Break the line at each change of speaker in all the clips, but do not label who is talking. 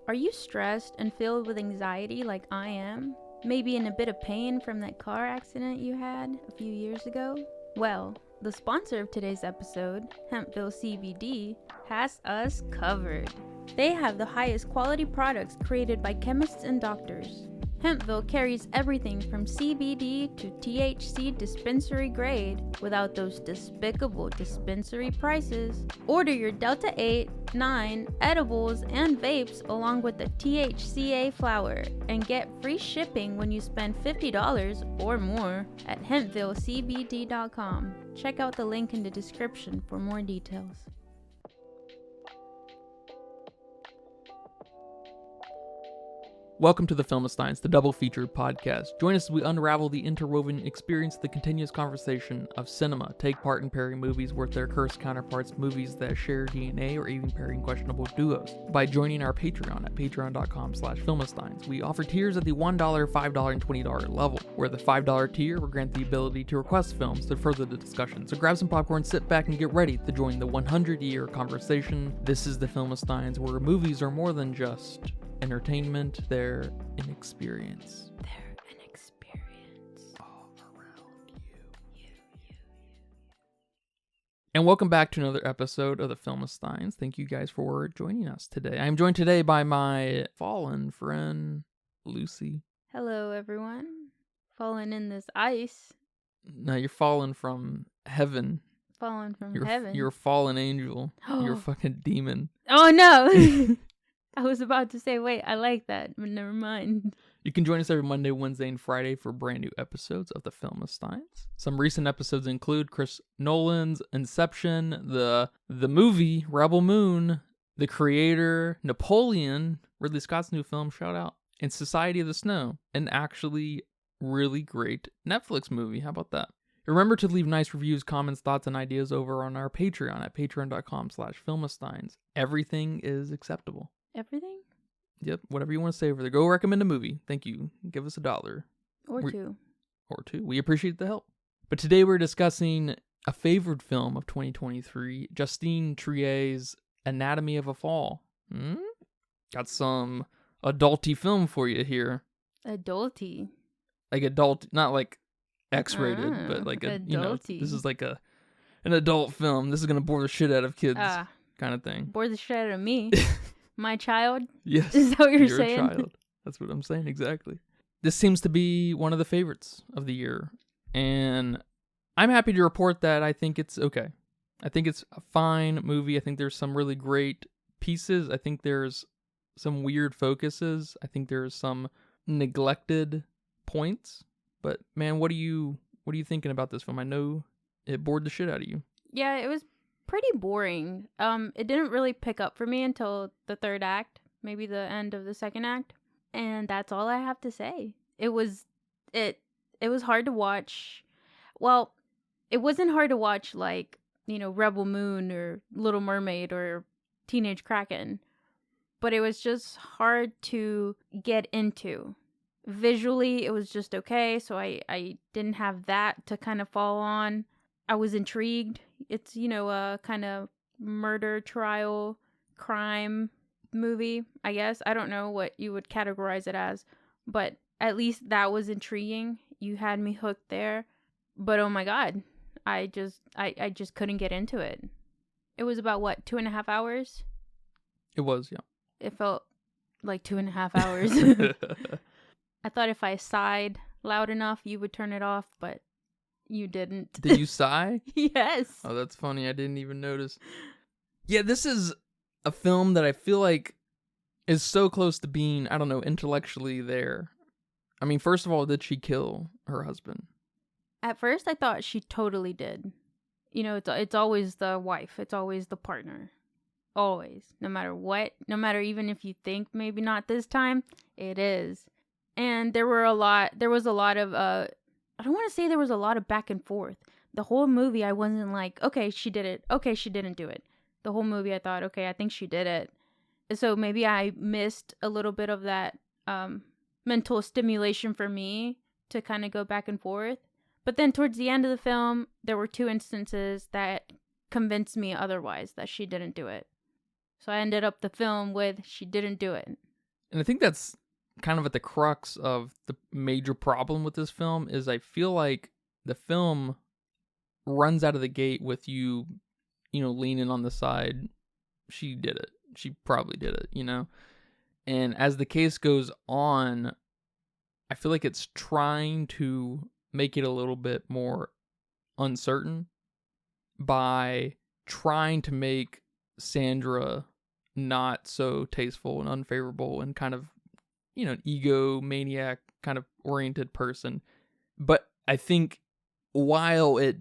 Are you stressed and filled with anxiety like I am? Maybe in a bit of pain from that car accident you had a few years ago? Well, the sponsor of today's episode, Hempville CBD, has us covered. They have the highest quality products created by chemists and doctors. Hempville carries everything from CBD to THC dispensary grade without those despicable dispensary prices. Order your Delta 8, 9 edibles and vapes along with the THCA flower and get free shipping when you spend $50 or more at hempvillecbd.com. Check out the link in the description for more details.
Welcome to the Filmistines, the double feature podcast. Join us as we unravel the interwoven experience, the continuous conversation of cinema. Take part in pairing movies with their cursed counterparts, movies that share DNA, or even pairing questionable duos. By joining our Patreon at patreon.com/Filmistines, we offer tiers at the $1, $5, and $20 level, where the $5 tier will grant the ability to request films to further the discussion. So grab some popcorn, sit back, and get ready to join the 100-year conversation. This is the Filmistines, where movies are more than just entertainment, they're an experience.
They're an experience.
All around you. And welcome back to another episode of the Filmistines. Thank you guys for joining us today. I am joined today by my fallen friend, Lucy.
Hello, everyone. Falling in this ice.
No, you're fallen from heaven.
Fallen from
You're
heaven.
You're a fallen angel. You're a fucking demon.
Oh, no. I was about to say, wait, I like that, but never mind.
You can join us every Monday, Wednesday, and Friday for brand new episodes of the Filmistines. Some recent episodes include Chris Nolan's Inception, the movie Rebel Moon, The Creator, Napoleon, Ridley Scott's new film, shout out, and Society of the Snow, an actually really great Netflix movie. How about that? Remember to leave nice reviews, comments, thoughts, and ideas over on our Patreon at patreon.com/Filmistines. Everything is acceptable.
Everything?
Yep, whatever you want to say over there. Go recommend a movie. Thank you. Give us $1.
Or two.
Or two. We appreciate the help. But today we're discussing a favorite film of 2023, Justine Triet's Anatomy of a Fall. Got some adulty film for you here.
Adulty?
Like adult, not like X-rated, but like a,
adulty.
This is like an adult film. This is going to bore the shit out of kids kind of thing.
Bore the shit out of me. My child?
Yes.
Is that what you're
saying?
saying?
A child. That's what I'm saying, exactly. This seems to be one of the favorites of the year. And I'm happy to report that I think it's okay. I think it's a fine movie. I think there's some really great pieces. I think there's some weird focuses. I think there's some neglected points. But man, what are you thinking about this film? I know it bored the shit out of you.
Yeah, it was pretty boring. It didn't really pick up for me until the third act, maybe the end of the second act, and that's all I have to say. It was hard to watch. Well, it wasn't hard to watch like, Rebel Moon or Little Mermaid or Teenage Kraken, but it was just hard to get into. Visually, it was just okay, so I didn't have that to kind of fall on. I was intrigued. It's, a kind of murder trial crime movie, I guess. I don't know what you would categorize it as, but at least that was intriguing. You had me hooked there. But oh my God, I just couldn't get into it. It was about, 2.5 hours?
It was, yeah.
It felt like 2.5 hours. I thought if I sighed loud enough, you would turn it off, but you didn't.
Did you sigh?
Yes.
Oh, that's funny. I didn't even notice. Yeah, this is a film that I feel like is so close to being, I don't know, intellectually there. I mean, first of all, did she kill her husband?
At first, I thought she totally did. It's always the wife. It's always the partner. Always. No matter what. No matter even if you think maybe not this time, it is. And there was a lot of, I don't want to say there was a lot of back and forth. The whole movie, I wasn't like, okay, she did it. Okay, she didn't do it. The whole movie, I thought, okay, I think she did it. So maybe I missed a little bit of that mental stimulation for me to kind of go back and forth. But then towards the end of the film, there were 2 instances that convinced me otherwise, that she didn't do it. So I ended up the film with she didn't do it.
And I think that's kind of at the crux of the major problem with this film is I feel like the film runs out of the gate with you leaning on the side. She did it. She probably did it, And as the case goes on, I feel like it's trying to make it a little bit more uncertain by trying to make Sandra not so tasteful and unfavorable and kind of, an egomaniac kind of oriented person. But I think while it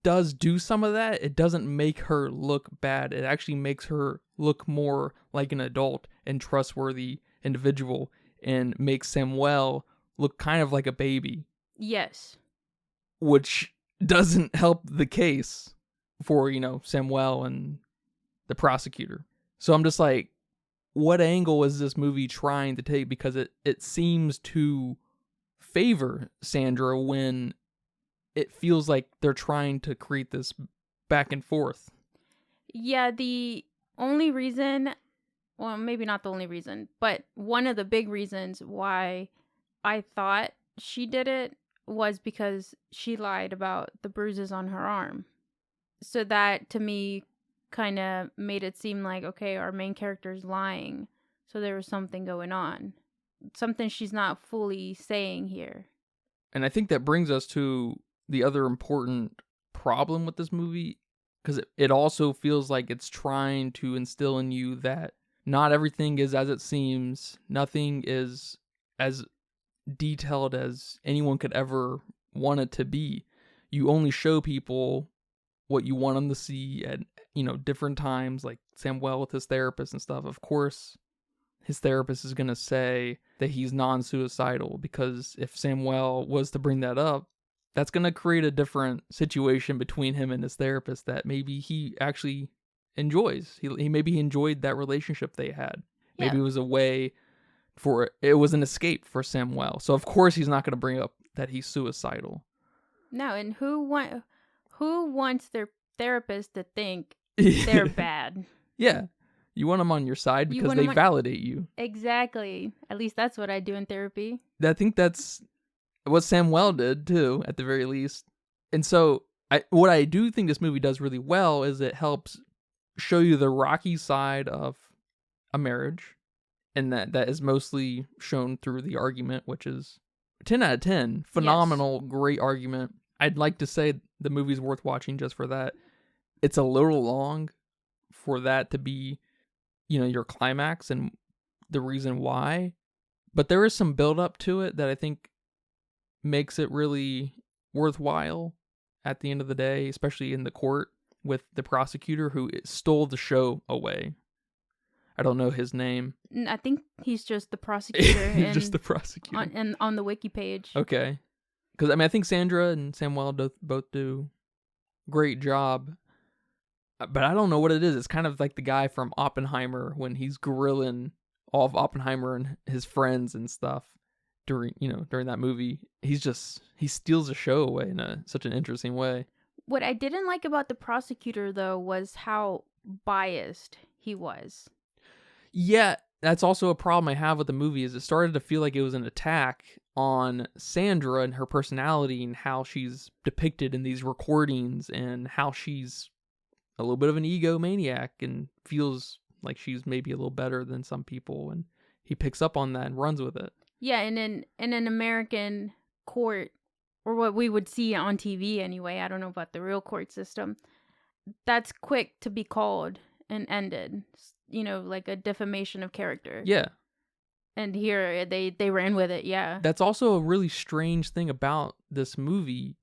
does do some of that, it doesn't make her look bad. It actually makes her look more like an adult and trustworthy individual and makes Samuel look kind of like a baby.
Yes.
Which doesn't help the case for, Samuel and the prosecutor. So I'm just like, what angle is this movie trying to take? Because it seems to favor Sandra when it feels like they're trying to create this back and forth.
Yeah, the only reason, well, maybe not the only reason, but one of the big reasons why I thought she did it was because she lied about the bruises on her arm. So that, to me, kind of made it seem like, okay, our main character's lying. So there was something going on. Something she's not fully saying here.
And I think that brings us to the other important problem with this movie, because it also feels like it's trying to instill in you that not everything is as it seems. Nothing is as detailed as anyone could ever want it to be. You only show people what you want them to see at, different times, like Samuel with his therapist and stuff. Of course, his therapist is going to say that he's non-suicidal, because if Samuel was to bring that up, that's going to create a different situation between him and his therapist that maybe he actually enjoys. He maybe enjoyed that relationship they had.
Yeah.
Maybe it was a way it was an escape for Samuel. So of course he's not going to bring up that he's suicidal.
No, and who wants their therapist to think they're bad?
Yeah. You want them on your side because they validate you.
Exactly. At least that's what I do in therapy.
I think that's what Samuel did too, at the very least. And so what I do think this movie does really well is it helps show you the rocky side of a marriage. And that is mostly shown through the argument, which is 10 out of 10. Phenomenal, yes. Great argument. I'd like to say the movie's worth watching just for that. It's a little long for that to be, your climax and the reason why. But there is some build up to it that I think makes it really worthwhile at the end of the day, especially in the court with the prosecutor who stole the show away. I don't know his name.
I think he's just the prosecutor.
He's just the prosecutor.
On the wiki page.
Okay. Because, I think Sandra and Samuel both do great job. But I don't know what it is. It's kind of like the guy from Oppenheimer when he's grilling all of Oppenheimer and his friends and stuff during that movie. He steals the show away in such an interesting way.
What I didn't like about the prosecutor, though, was how biased he was.
Yeah, that's also a problem I have with the movie, is it started to feel like it was an attack on Sandra and her personality and how she's depicted in these recordings and how she's a little bit of an egomaniac and feels like she's maybe a little better than some people, and he picks up on that and runs with it.
Yeah, and in an American court, or what we would see on TV anyway, I don't know about the real court system, that's quick to be called and ended. Like a defamation of character. Yeah. And here they ran with it, yeah.
That's also a really strange thing about this movie.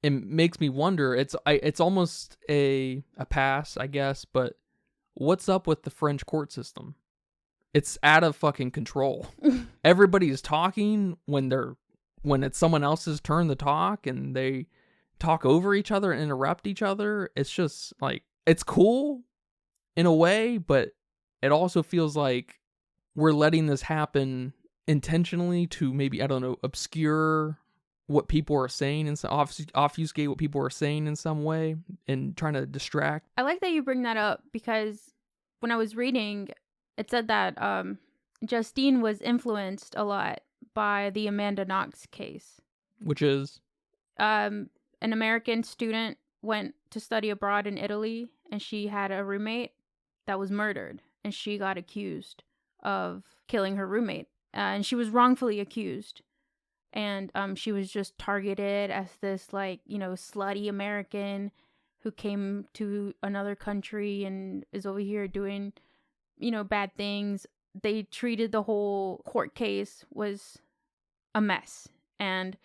It makes me wonder, it's almost a pass, I guess, but what's up with the French court system? It's out of fucking control. Everybody's talking when it's someone else's turn to talk, and they talk over each other and interrupt each other. It's just like, it's cool in a way, but it also feels like we're letting this happen intentionally to maybe, I don't know, obscure what people are saying and obfuscate what people are saying in some way and trying to distract.
I like that you bring that up, because when I was reading, it said that Justine was influenced a lot by the Amanda Knox case.
Which is?
An American student went to study abroad in Italy, and she had a roommate that was murdered, and she got accused of killing her roommate. And she was wrongfully accused. And she was just targeted as this, like, you know, slutty American who came to another country and is over here doing, you know, bad things. They treated the whole court case was a mess and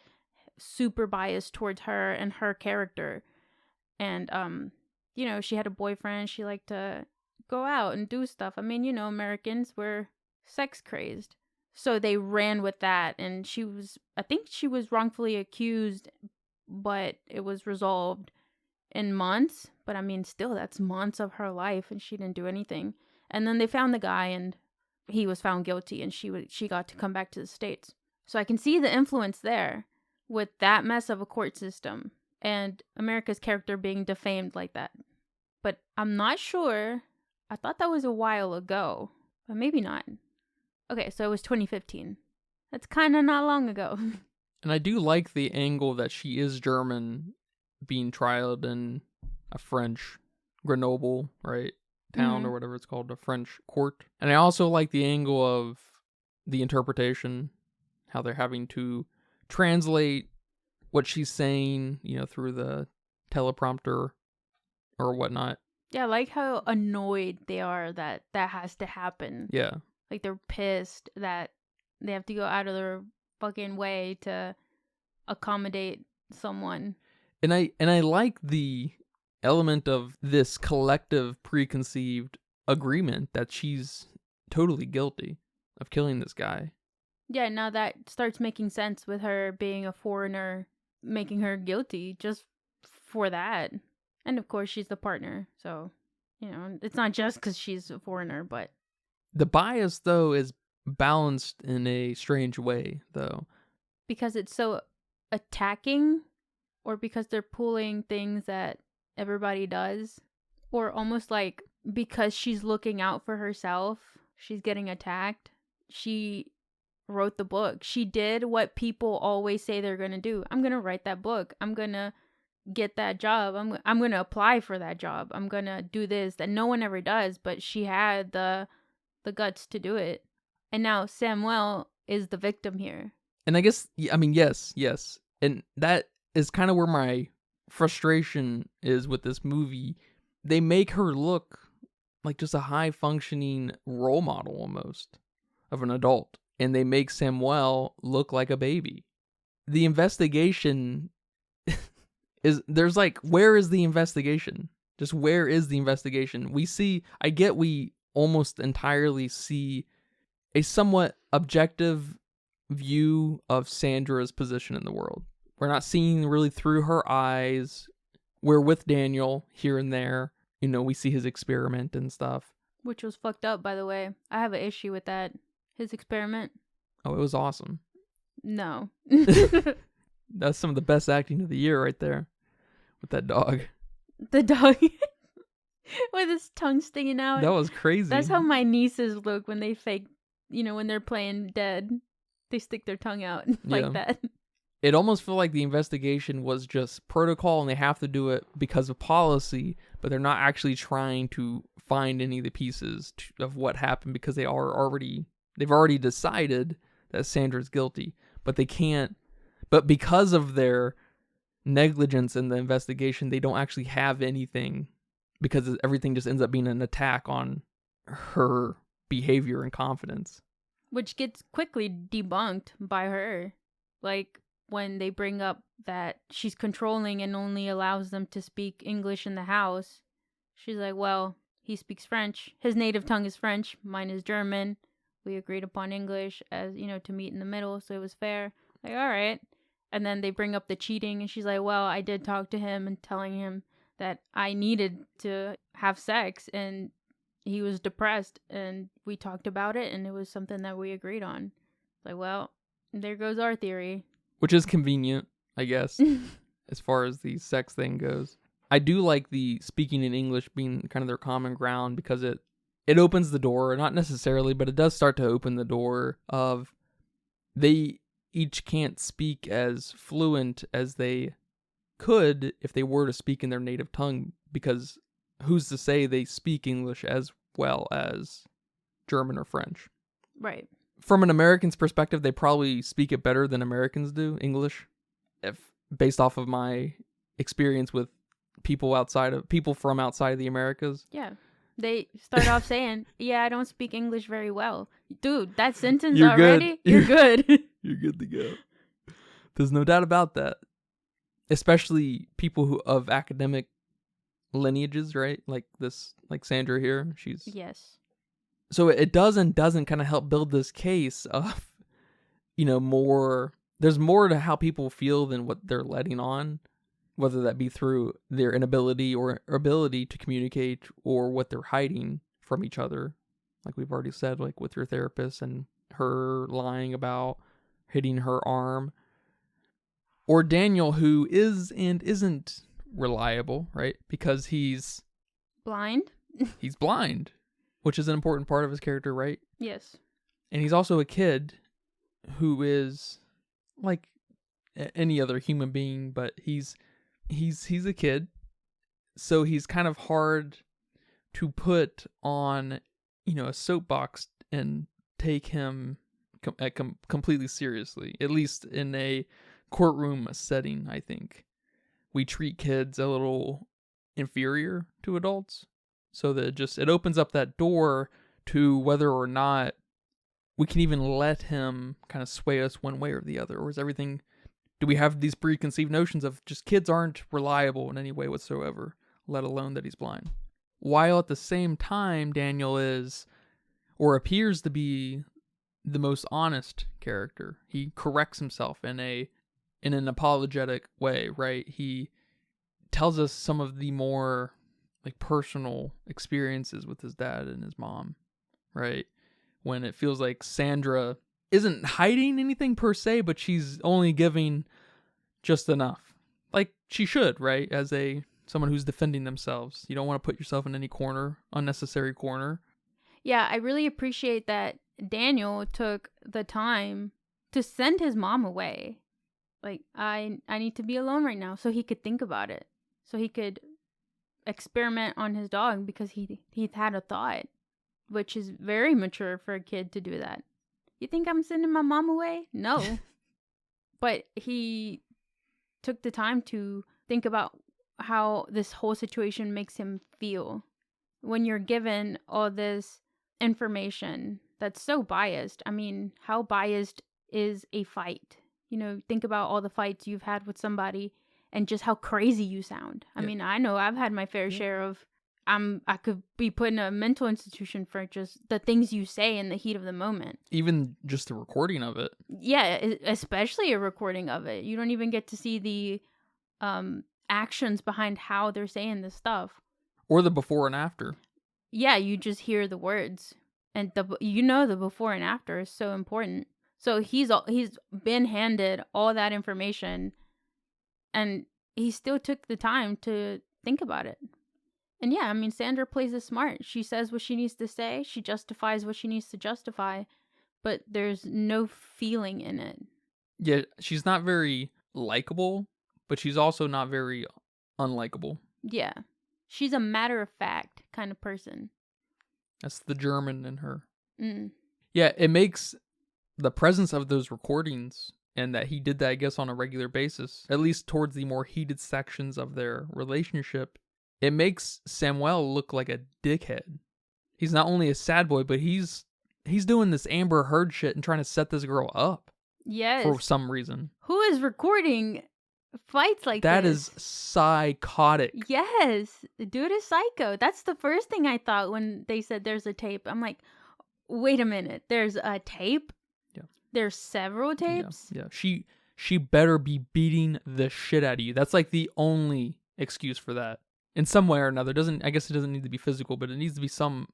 super biased towards her and her character. And, you know, she had a boyfriend. She liked to go out and do stuff. I mean, you know, Americans were sex crazed. So they ran with that, and I think she was wrongfully accused, but it was resolved in months. But I mean, still, that's months of her life, and she didn't do anything. And then they found the guy, and he was found guilty, and she got to come back to the States. So I can see the influence there with that mess of a court system and America's character being defamed like that. But I'm not sure. I thought that was a while ago, but maybe not. Okay, so it was 2015. That's kind of not long ago.
And I do like the angle that she is German, being trialed in a French Grenoble, right? Town or whatever it's called, a French court. And I also like the angle of the interpretation, how they're having to translate what she's saying, you know, through the teleprompter or whatnot.
Yeah, I like how annoyed they are that has to happen.
Yeah.
Like, they're pissed that they have to go out of their fucking way to accommodate someone.
And I like the element of this collective preconceived agreement that she's totally guilty of killing this guy.
Yeah, now that starts making sense with her being a foreigner, making her guilty just for that. And of course, she's the partner. So, you know, it's not just because she's a foreigner, but...
The bias, though, is balanced in a strange way, though.
Because it's so attacking, or because they're pulling things that everybody does, or almost like because she's looking out for herself, she's getting attacked. She wrote the book. She did what people always say they're going to do. I'm going to write that book. I'm going to get that job. I'm going to apply for that job. I'm going to do this that no one ever does, but she had the guts to do it. And now Samuel is the victim here.
And I guess, I mean, yes. And that is kind of where my frustration is with this movie. They make her look like just a high-functioning role model almost of an adult. And they make Samuel look like a baby. The investigation there's like, where is the investigation? Just where is the investigation? We almost entirely see a somewhat objective view of Sandra's position in the world. We're not seeing really through her eyes. We're with Daniel here and there. You know, we see his experiment and stuff.
Which was fucked up, by the way. I have an issue with that. His experiment.
Oh, it was awesome.
No.
That's some of the best acting of the year right there. With that dog.
The dog. With his tongue sticking out.
That was crazy.
That's how my nieces look when they fake, you know, when they're playing dead. They stick their tongue out like that.
It almost felt like the investigation was just protocol and they have to do it because of policy, but they're not actually trying to find any of the pieces of what happened because they've already decided that Sandra's guilty, but they can't. But because of their negligence in the investigation, they don't actually have anything, because everything just ends up being an attack on her behavior and confidence.
Which gets quickly debunked by her. Like, when they bring up that she's controlling and only allows them to speak English in the house, she's like, well, he speaks French. His native tongue is French. Mine is German. We agreed upon English as, you know, to meet in the middle, so it was fair. Like, all right. And then they bring up the cheating, and she's like, well, I did talk to him and telling him that I needed to have sex, and he was depressed, and we talked about it, and it was something that we agreed on. Like, well, there goes our theory.
Which is convenient, I guess, as far as the sex thing goes. I do like the speaking in English being kind of their common ground, because it it opens the door, not necessarily, but it does start to open the door of they each can't speak as fluent as they could if they were to speak in their native tongue, because who's to say they speak English as well as German or French?
Right.
From an American's perspective, they probably speak it better than Americans do, English, if based off of my experience with people from outside of the Americas.
Yeah. They start off saying, yeah, I don't speak English very well. Dude, that sentence
You're
already,
good.
you're good.
You're good to go. There's no doubt about that. Especially people who of academic lineages, right? Like Sandra here.
Yes.
So it does and doesn't kind of help build this case of, more. There's more to how people feel than what they're letting on, whether that be through their inability or ability to communicate or what they're hiding from each other. Like we've already said, like with your therapist and her lying about hitting her arm. Or Daniel, who is and isn't reliable, right? Because he's
blind.
He's blind, which is an important part of his character, right?
Yes.
And he's also a kid who is like any other human being, but he's a kid, so he's kind of hard to put on, a soapbox and take him completely seriously. At least in a courtroom setting, I think we treat kids a little inferior to adults, so that it opens up that door to whether or not we can even let him kind of sway us one way or the other, or is everything. Do we have these preconceived notions of just kids aren't reliable in any way whatsoever, let alone that he's blind? While at the same time, Daniel is, or appears to be, the most honest character. He corrects himself in an apologetic way, right? He tells us some of the more like personal experiences with his dad and his mom, right? When it feels like Sandra isn't hiding anything per se, but she's only giving just enough. Like she should, right? As someone who's defending themselves. You don't want to put yourself in any unnecessary corner.
Yeah, I really appreciate that Daniel took the time to send his mom away. Like, I need to be alone right now, so he could think about it. So he could experiment on his dog, because he'd had a thought, which is very mature for a kid to do that. You think I'm sending my mom away? No. But he took the time to think about how this whole situation makes him feel. When you're given all this information that's so biased. I mean, how biased is a fight? Think about all the fights you've had with somebody and just how crazy you sound. I mean, I know I've had my fair share of I could be put in a mental institution for just the things you say in the heat of the moment.
Even just the recording of it.
Yeah, especially a recording of it. You don't even get to see the actions behind how they're saying this stuff.
Or the before and after.
Yeah, you just hear the words. And the before and after is so important. So he's been handed all that information, and he still took the time to think about it. And yeah, I mean, Sandra plays it smart. She says what she needs to say. She justifies what she needs to justify, but there's no feeling in it.
Yeah, she's not very likable, but she's also not very unlikable.
Yeah. She's a matter-of-fact kind of person.
That's the German in her.
Mm.
Yeah, it makes the presence of those recordings, and that he did that, I guess, on a regular basis, at least towards the more heated sections of their relationship, it makes Samuel look like a dickhead. He's not only a sad boy, but he's doing this Amber Heard shit and trying to set this girl up.
Yes.
For some reason.
Who is recording fights like
that? That
this?
is psychotic.
Yes. Dude is psycho. That's the first thing I thought when they said there's a tape. I'm like, wait a minute. There's a tape?
Yeah.
There's several tapes?
Yeah. She better be beating the shit out of you. That's like the only excuse for that. In some way or another. I guess it doesn't need to be physical, but there needs to be some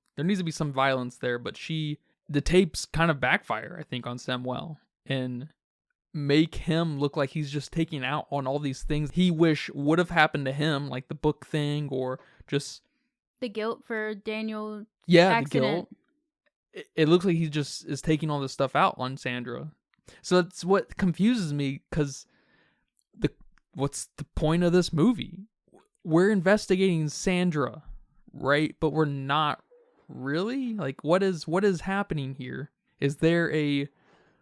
violence there. But the tapes kind of backfire, I think, on Samuel. And make him look like he's just taking out on all these things he wish would have happened to him, like the book thing, or just
the guilt for Daniel
Yeah,
accident.
the guilt. It looks like he just is taking all this stuff out on Sandra. So that's what confuses me, because what's the point of this movie? We're investigating Sandra, right? But we're not really. Like, what is happening here? Is there a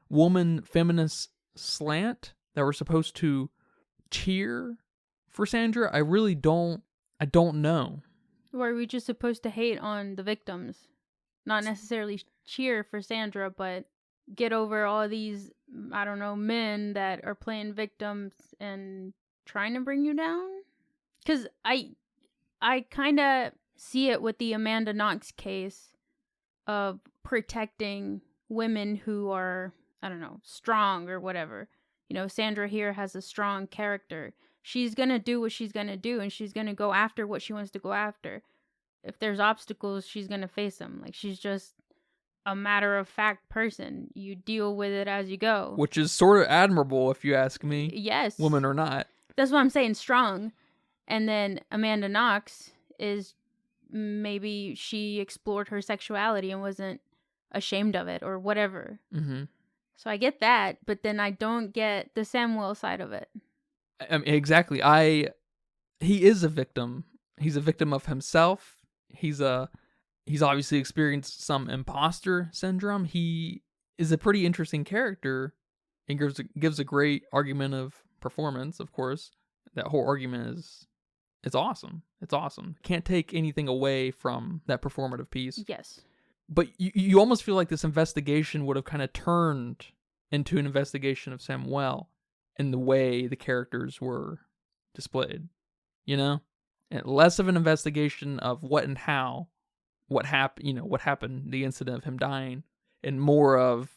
woman feminist slant that we're supposed to cheer for Sandra? I really don't. I don't know.
Or are we just supposed to hate on the victims? Not necessarily cheer for Sandra, but get over all these, I don't know, men that are playing victims and trying to bring you down? Because I kind of see it with the Amanda Knox case of protecting women who are, I don't know, strong or whatever. You know, Sandra here has a strong character. She's going to do what she's going to do, and she's going to go after what she wants to go after. If there's obstacles, she's going to face them. Like, she's just a matter-of-fact person. You deal with it as you go.
Which is sort of admirable, if you ask me.
Yes.
Woman or not.
That's what I'm saying, strong. And then Amanda Knox is, maybe she explored her sexuality and wasn't ashamed of it or whatever.
Mm-hmm.
So I get that, but then I don't get the Samuel side of it.
I mean, exactly. He is a victim. He's a victim of himself. He's obviously experienced some imposter syndrome. He is a pretty interesting character and gives a great argument of performance, of course. That whole argument is awesome. It's awesome. Can't take anything away from that performative piece.
Yes.
But you almost feel like this investigation would have kind of turned into an investigation of Samuel in the way the characters were displayed, you know? And less of an investigation of what and how, what happened, the incident of him dying, and more of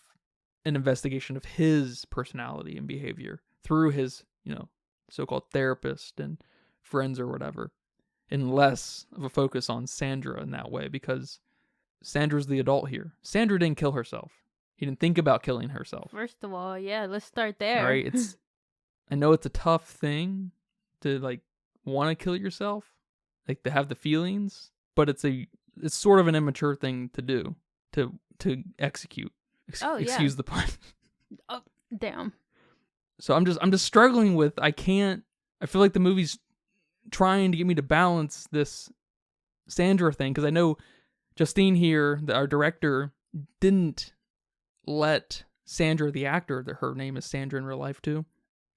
an investigation of his personality and behavior through his, so-called therapist and friends or whatever, and less of a focus on Sandra in that way, because Sandra's the adult here. Sandra didn't kill herself. He didn't think about killing herself.
First of all, yeah, let's start there.
All right, I know it's a tough thing to want to kill yourself, to have the feelings, but it's sort of an immature thing to do, to execute. Excuse the pun.
Oh, damn.
So I'm just struggling with, I feel like the movie's trying to get me to balance this Sandra thing, because I know Justine here, our director, didn't let Sandra, the actor, that her name is Sandra in real life too.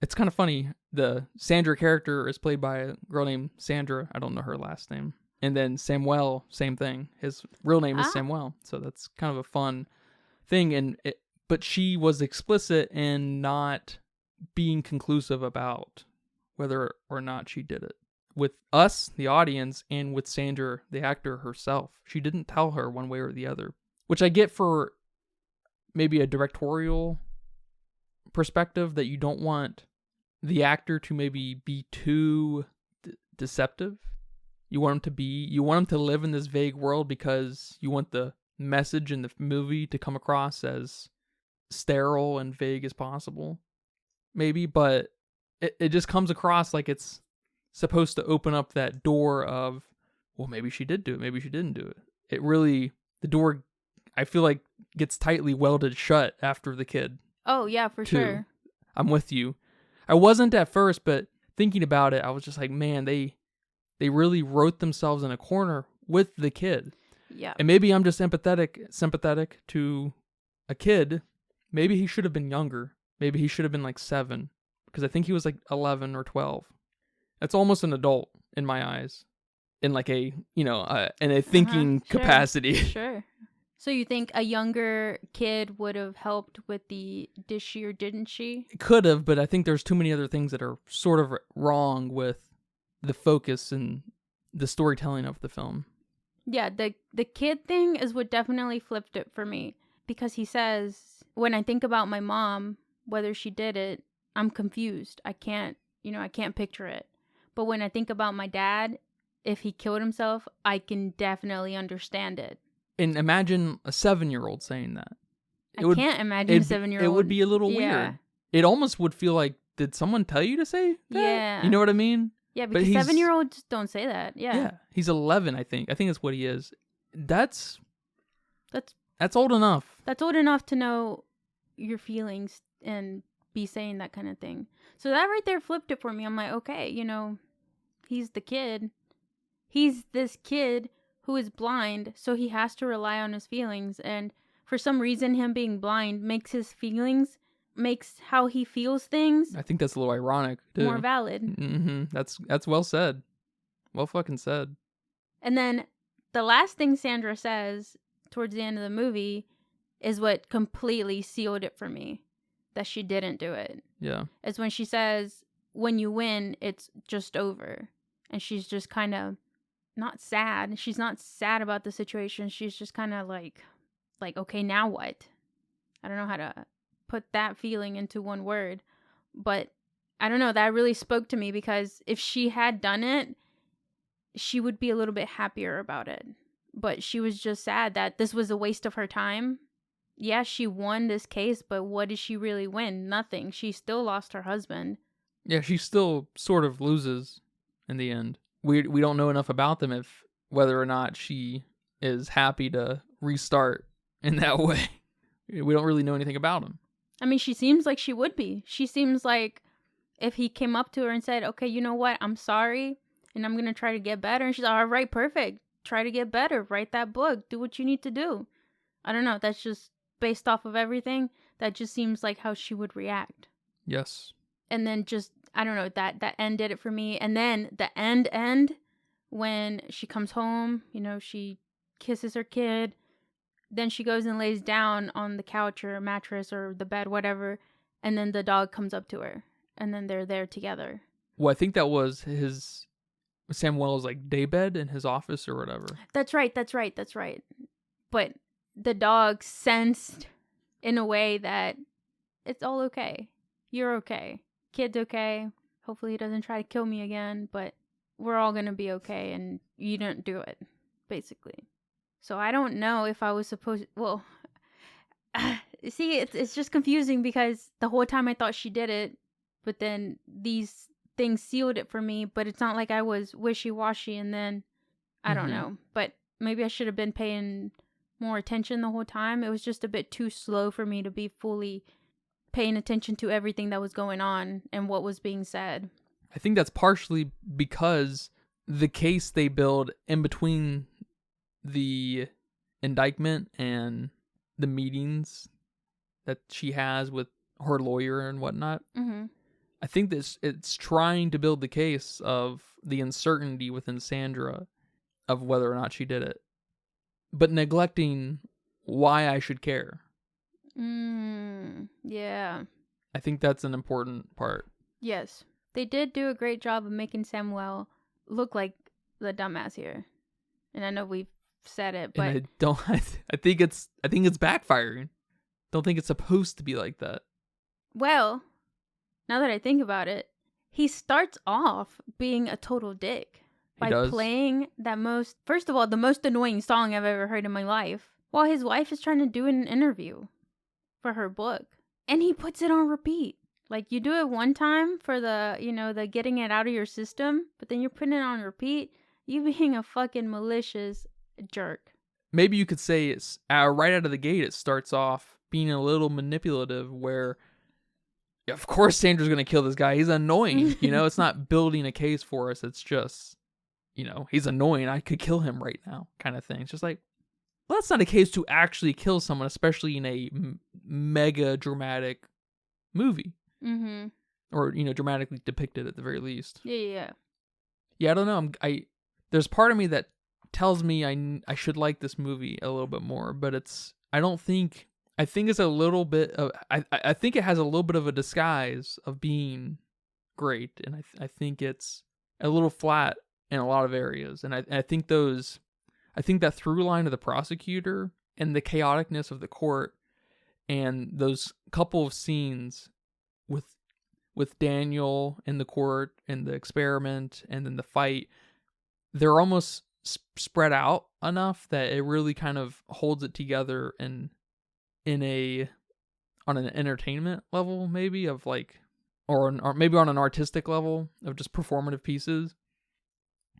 It's kind of funny. The Sandra character is played by a girl named Sandra. I don't know her last name. And then Samuel, same thing. His real name is Samuel. So that's kind of a fun thing. But she was explicit in not being conclusive about whether or not she did it. With us, the audience, and with Sandra, the actor herself. She didn't tell her one way or the other. Which I get for maybe a directorial perspective, that you don't want the actor to maybe be too deceptive. You want him to live in this vague world because you want the message in the movie to come across as sterile and vague as possible. Maybe, but it just comes across like it's supposed to open up that door of, well, maybe she did do it, maybe she didn't do it. It really, the door, I feel like, gets tightly welded shut after the kid.
Oh, yeah, for sure.
I'm with you. I wasn't at first, but thinking about it, I was just like, man, they really wrote themselves in a corner with the kid.
Yeah.
And maybe I'm just sympathetic to a kid. Maybe he should have been younger. Maybe he should have been 7, because I think he was 11 or 12. That's almost an adult in my eyes, in in a thinking capacity.
Sure. So you think a younger kid would have helped with the did she or didn't she?
It could have, but I think there's too many other things that are sort of wrong with the focus and the storytelling of the film.
Yeah, the kid thing is what definitely flipped it for me, because he says, when I think about my mom, whether she did it, I'm confused. I can't picture it. But when I think about my dad, if he killed himself, I can definitely understand it.
And imagine a 7-year-old saying that.
I can't imagine a 7-year-old.
It would be a little weird. It almost would feel like, did someone tell you to say that?
Yeah.
You know what I mean?
Yeah, because 7-year-olds don't say that. Yeah.
Yeah. He's 11, I think. I think that's what he is. That's
That's
old enough.
That's old enough to know your feelings and be saying that kind of thing. So that right there flipped it for me. I'm like, okay, he's the kid. He's this kid who is blind, so he has to rely on his feelings. And for some reason, him being blind makes how he feels things.
I think that's a little ironic, too.
More valid.
Mm-hmm. That's well said. Well fucking said.
And then the last thing Sandra says towards the end of the movie is what completely sealed it for me, that she didn't do it.
Yeah.
It's when she says, when you win, it's just over. And she's just kind of not sad. She's not sad about the situation. She's just kind of like, okay, now what? I don't know how to put that feeling into one word. But I don't know. That really spoke to me, because if she had done it, she would be a little bit happier about it. But she was just sad that this was a waste of her time. Yeah, she won this case, but what did she really win? Nothing. She still lost her husband.
Yeah, she still sort of loses in the end. We don't know enough about them, if whether or not she is happy to restart in that way. We don't really know anything about him.
I mean, she seems like she would be. She seems like if he came up to her and said, okay, you know what? I'm sorry, and I'm going to try to get better. And she's like, all right, perfect. Try to get better. Write that book. Do what you need to do. I don't know. That's just based off of everything. That just seems like how she would react.
Yes.
And then just, I don't know, that end did it for me. And then the end, when she comes home, she kisses her kid. Then she goes and lays down on the couch or mattress or the bed, whatever. And then the dog comes up to her. And then they're there together.
Well, I think that was Samuel's daybed in his office or whatever.
That's right. But the dog sensed in a way that it's all okay. You're okay. Kid's okay. Hopefully he doesn't try to kill me again, but we're all going to be okay, and you didn't do it, basically. So I don't know if I was supposed... Well, see, it's just confusing, because the whole time I thought she did it, but then these things sealed it for me, but it's not like I was wishy-washy, and then... I don't know, but maybe I should have been paying more attention the whole time. It was just a bit too slow for me to be fully paying attention to everything that was going on and what was being said.
I think that's partially because the case they build in between the indictment and the meetings that she has with her lawyer and whatnot.
Mm-hmm.
I think it's trying to build the case of the uncertainty within Sandra of whether or not she did it, but neglecting why I should care.
Yeah.
I think that's an important part.
Yes. They did do a great job of making Samuel look like the dumbass here. And I know we've said it, but
and I think it's backfiring. Don't think it's supposed to be like that.
Well, now that I think about it, he starts off being a total dick by playing the most annoying song I've ever heard in my life, while his wife is trying to do an interview for her book, and he puts it on repeat. Like, you do it one time for the the getting it out of your system, but then you're putting it on repeat. You being a fucking malicious jerk.
Maybe you could say it's right out of the gate. It starts off being a little manipulative, where of course Sandra's gonna kill this guy. He's annoying. It's not building a case for us. It's just he's annoying. I could kill him right now, kind of thing. It's just like, well, that's not a case to actually kill someone, especially in a mega dramatic movie.
Mm-hmm.
Or, dramatically depicted at the very least.
Yeah.
Yeah, I don't know. There's part of me that tells me I should like this movie a little bit more, but I think it's a little bit of, I think it has a little bit of a disguise of being great, and I think it's a little flat in a lot of areas, and I think that through line of the prosecutor and the chaoticness of the court and those couple of scenes with Daniel in the court and the experiment and then the fight, they're almost spread out enough that it really kind of holds it together on an entertainment level, maybe, of or maybe on an artistic level of just performative pieces,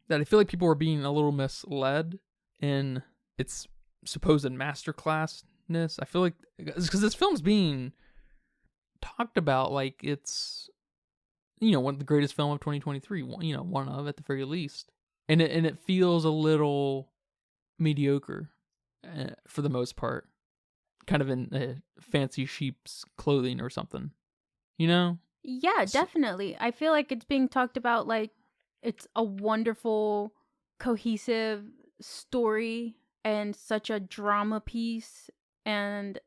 that I feel like people were being a little misled in its supposed masterclassness. I feel like because this film's being talked about like it's, one of the greatest film of 2023, one of at the very least, and it feels a little mediocre for the most part, kind of in fancy sheep's clothing or something,
Yeah, definitely. I feel like it's being talked about like it's a wonderful, cohesive story and such a drama piece. And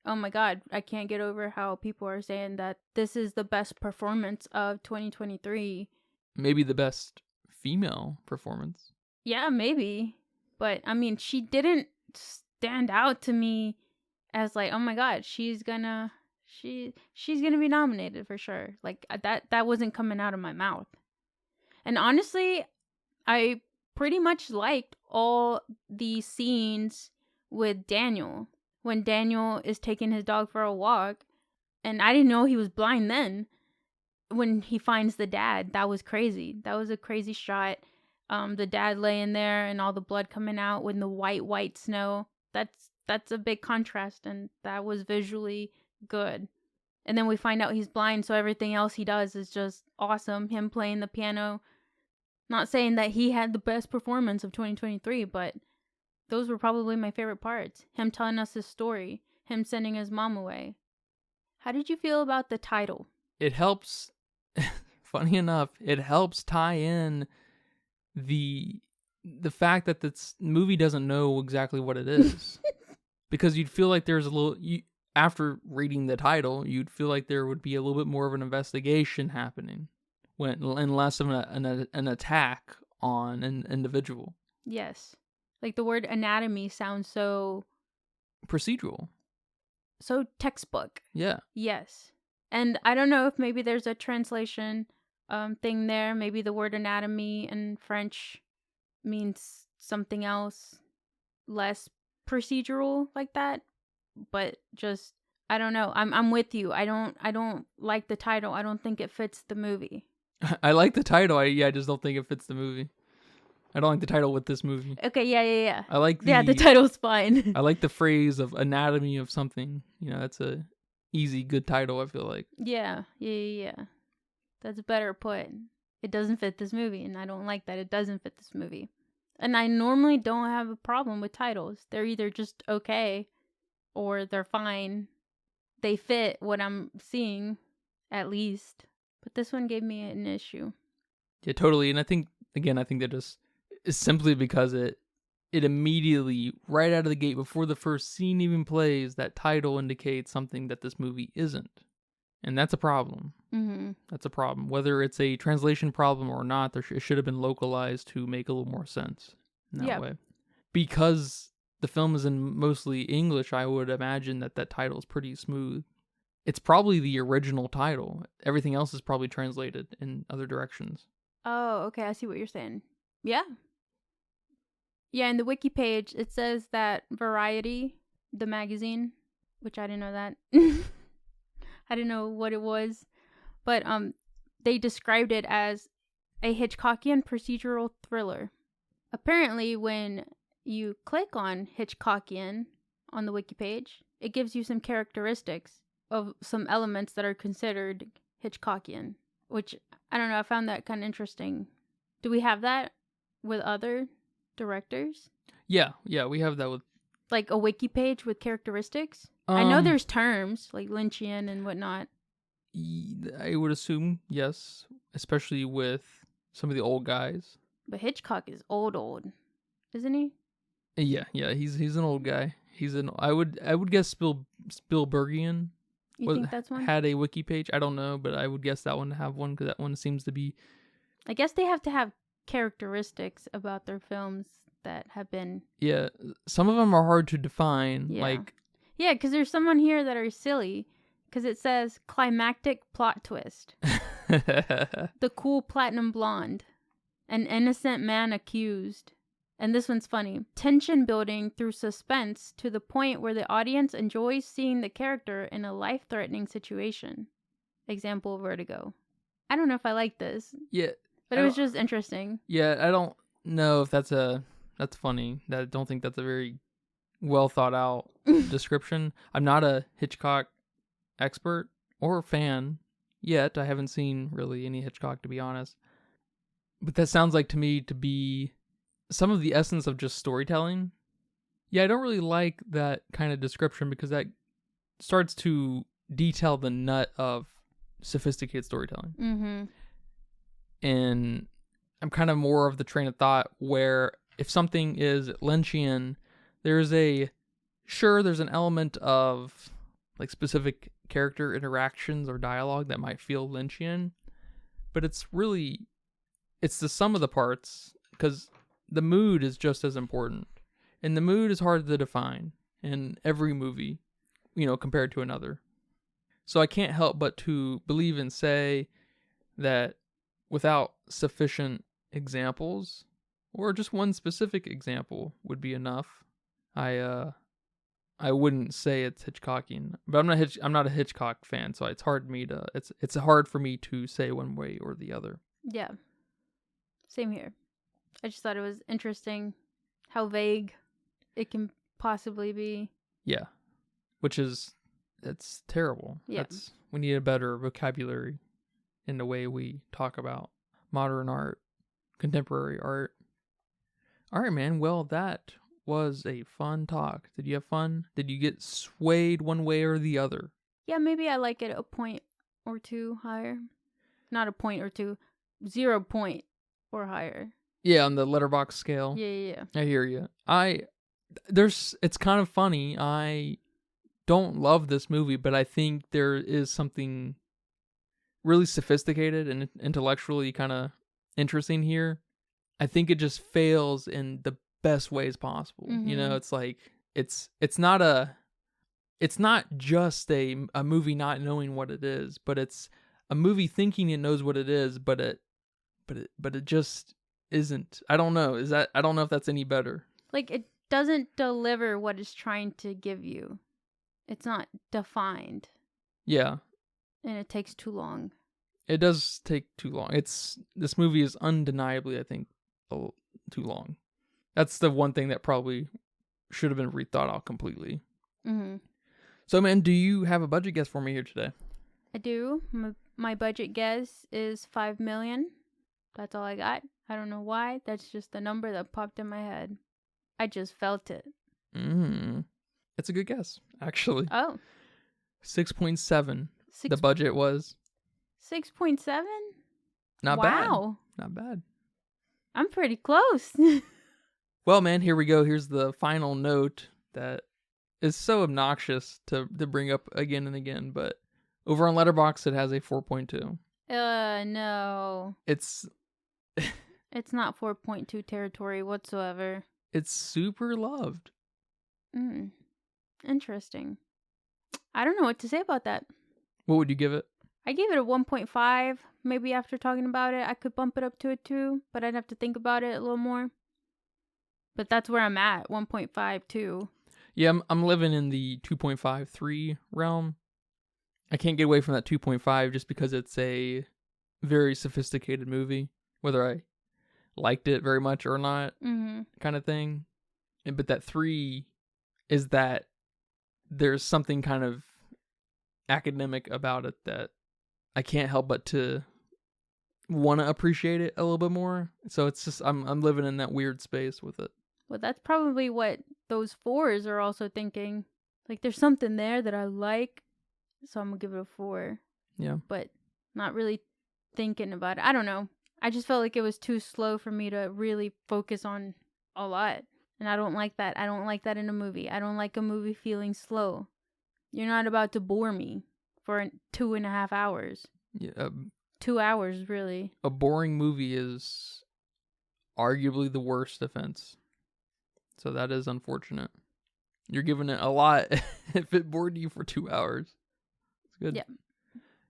oh my God, I can't get over how people are saying that this is the best performance of 2023.
Maybe the best female performance.
Yeah, maybe. But I mean, she didn't stand out to me as like, oh my God, she's gonna be nominated for sure. Like that wasn't coming out of my mouth. And honestly, I pretty much liked all the scenes with Daniel. When Daniel is taking his dog for a walk, and I didn't know he was blind then. When he finds the dad, that was crazy. That was a crazy shot. The dad laying there and all the blood coming out with the white snow. That's a big contrast, and that was visually good. And then we find out he's blind, so everything else he does is just awesome. Him playing the piano. Not saying that he had the best performance of 2023, but those were probably my favorite parts. Him telling us his story. Him sending his mom away. How did you feel about the title?
It helps, funny enough, it helps tie in the fact that this movie doesn't know exactly what it is. Because you'd feel like there's a little... after reading the title, you'd feel like there would be a little bit more of an investigation happening, and less of an attack on an individual.
Yes. Like the word anatomy sounds so...
procedural.
So textbook.
Yeah.
Yes. And I don't know if maybe there's a translation thing there. Maybe the word anatomy in French means something else, less procedural like that. But just, I don't know. I'm with you. I don't like the title. I don't think it fits the movie.
I like the title. I just don't think it fits the movie. I don't like the title with this movie.
Okay, yeah.
I like
the title's fine.
I like the phrase of anatomy of something. That's a easy, good title, I feel like.
Yeah. That's better put. It doesn't fit this movie, and I don't like that it doesn't fit this movie. And I normally don't have a problem with titles. They're either just okay or they're fine. They fit what I'm seeing, at least. But this one gave me an issue.
Yeah, totally. And I think that just is simply because it immediately, right out of the gate, before the first scene even plays, that title indicates something that this movie isn't. And that's a problem.
Mm-hmm.
That's a problem. Whether it's a translation problem or not, it should have been localized to make a little more sense in that way. Because the film is in mostly English, I would imagine that title is pretty smooth. It's probably the original title. Everything else is probably translated in other directions.
Oh, okay. I see what you're saying. Yeah. Yeah, in the wiki page, it says that Variety, the magazine, which I didn't know that. I didn't know what it was. But they described it as a Hitchcockian procedural thriller. Apparently, when you click on Hitchcockian on the wiki page, it gives you some characteristics of some elements that are considered Hitchcockian, which, I don't know, I found that kind of interesting. Do we have that with other directors?
Yeah, we have that with...
like a wiki page with characteristics? I know there's terms, like Lynchian and whatnot.
I would assume, yes, especially with some of the old guys.
But Hitchcock is old, isn't he?
Yeah, he's an old guy. I would guess Spielbergian.
You think that's one?
Had a wiki page. I don't know, but I would guess that one to have one, because that one seems to be...
I guess they have to have characteristics about their films that have been...
Yeah, some of them are hard to define.
Yeah, because there's someone here that are silly, because it says climactic plot twist. The cool platinum blonde. An innocent man accused. And this one's funny. Tension building through suspense to the point where the audience enjoys seeing the character in a life-threatening situation. Example, Vertigo. I don't know if I like this.
Yeah.
But it was just interesting.
Yeah, I don't know if that's funny. I don't think that's a very well thought out description. I'm not a Hitchcock expert or fan yet. I haven't seen really any Hitchcock, to be honest. But that sounds like to me to be some of the essence of just storytelling. Yeah, I don't really like that kind of description because that starts to detail the nut of sophisticated storytelling.
Mm-hmm.
And I'm kind of more of the train of thought where if something is Lynchian, there's an element of like specific character interactions or dialogue that might feel Lynchian, but it's the sum of the parts, because the mood is just as important, and the mood is hard to define in every movie, compared to another. So I can't help but to believe and say that without sufficient examples, or just one specific example would be enough, I wouldn't say it's Hitchcockian. But I'm not a Hitchcock fan, so it's hard for me to say one way or the other.
Yeah. Same here. I just thought it was interesting how vague it can possibly be.
Yeah. That's terrible.
Yeah.
We need a better vocabulary in the way we talk about modern art, contemporary art. All right, man. Well, that was a fun talk. Did you have fun? Did you get swayed one way or the other?
Yeah, maybe I like it a point or two higher. Not a point or two, 0 point or higher.
Yeah, on the letterbox scale.
Yeah.
I hear you. It's kind of funny. I don't love this movie, but I think there is something really sophisticated and intellectually kind of interesting here. I think it just fails in the best ways possible.
Mm-hmm.
It's like it's not just a movie not knowing what it is, but it's a movie thinking it knows what it is, but it just isn't. I don't know. I don't know if that's any better.
Like, it doesn't deliver what it's trying to give you. It's not defined.
Yeah.
And it takes too long.
It does take too long. This movie is undeniably, I think, too long. That's the one thing that probably should have been rethought out completely.
Mm-hmm.
So, man, do you have a budget guess for me here today?
I do. My budget guess is $5 million. That's all I got. I don't know why. That's just the number that popped in my head. I just felt it.
It's a good guess, actually.
Oh.
6.7. The budget was
6.7?
Not bad.
Wow.
Not bad.
I'm pretty close.
Well, man, here we go. Here's the final note that is so obnoxious to bring up again and again, but over on Letterboxd it has a 4.2.
No.
It's
not 4.2 territory whatsoever.
It's super loved.
Interesting. I don't know what to say about that.
What would you give it?
I gave it a 1.5. Maybe after talking about it, I could bump it up to a 2, but I'd have to think about it a little more. But that's where I'm at, 1.5, 2.
Yeah, I'm living in the 2.5, 3 realm. I can't get away from that 2.5 just because it's a very sophisticated movie, whether I liked it very much or not, kind of thing. But that 3 is that there's something kind of academic about it that I can't help but to want to appreciate it a little bit more. So it's just I'm living in that weird space with it.
Well, that's probably what those 4s are also thinking. Like, there's something there that I like, so I'm gonna give it a 4.
Yeah.
But not really thinking about it. I don't know. I just felt like it was too slow for me to really focus on a lot. And I don't like that. I don't like that in a movie. I don't like a movie feeling slow. You're not about to bore me for 2.5 hours.
Yeah.
2 hours, really.
A boring movie is arguably the worst offense. So that is unfortunate. You're giving it a lot if it bored you for 2 hours. It's good.
Yeah.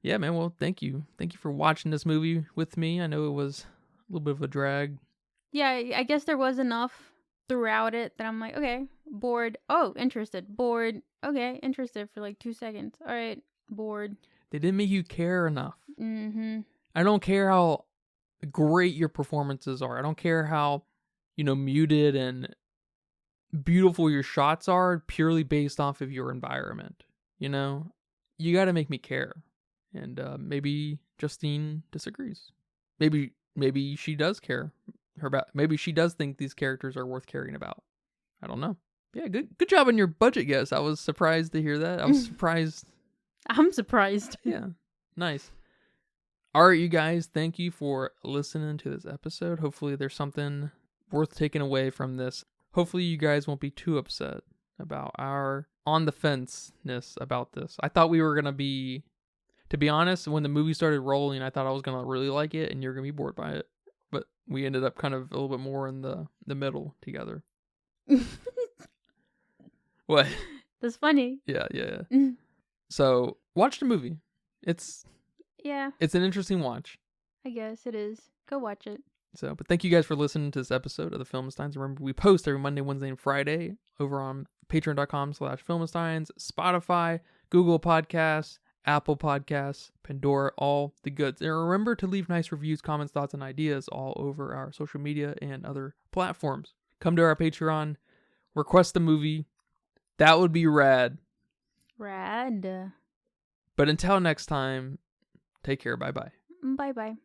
Yeah, man. Well, thank you. Thank you for watching this movie with me. I know it was a little bit of a drag.
Yeah, I guess there was enough throughout it that I'm like, okay, bored. Oh, interested. Bored. Okay, interested for like 2 seconds. All right, bored.
They didn't make you care enough.
Mm-hmm.
I don't care how great your performances are. I don't care how, muted and beautiful your shots are purely based off of your environment. You know, you got to make me care. And maybe Justine disagrees. Maybe she does care about. Maybe she does think these characters are worth caring about. I don't know. Yeah, good job on your budget guess. I was surprised to hear that. I was surprised.
I'm surprised.
Yeah, nice. All right, you guys, thank you for listening to this episode. Hopefully there's something worth taking away from this. Hopefully you guys won't be too upset about our on the fence-ness about this. I thought we were going to be, to be honest, when the movie started rolling, I thought I was going to really like it and you're going to be bored by it. But we ended up kind of a little bit more in the middle together. What?
That's funny.
Yeah. So, watch the movie. It's an interesting watch.
I guess it is. Go watch it.
So, but thank you guys for listening to this episode of the Filmsteins. Remember, we post every Monday, Wednesday, and Friday over on patreon.com/Filmsteins, Spotify, Google Podcasts, Apple Podcasts, Pandora, all the goods. And remember to leave nice reviews, comments, thoughts, and ideas all over our social media and other platforms. Come to our Patreon, request a movie. That would be rad.
Rad.
But until next time, take care. Bye-bye.
Bye-bye.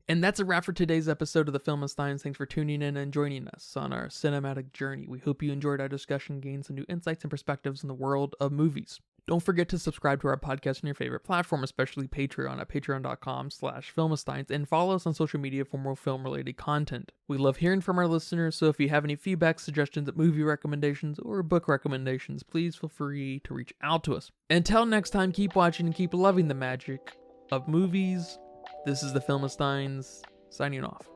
And that's a wrap for today's episode of the Filmsteins. Thanks for tuning in and joining us on our cinematic journey. We hope you enjoyed our discussion, gained some new insights and perspectives in the world of movies. Don't forget to subscribe to our podcast on your favorite platform, especially Patreon at patreon.com/Filmsteins, and follow us on social media for more film-related content. We love hearing from our listeners, so if you have any feedback, suggestions, movie recommendations, or book recommendations, please feel free to reach out to us. Until next time, keep watching and keep loving the magic of movies. This is the Filmsteins, signing off.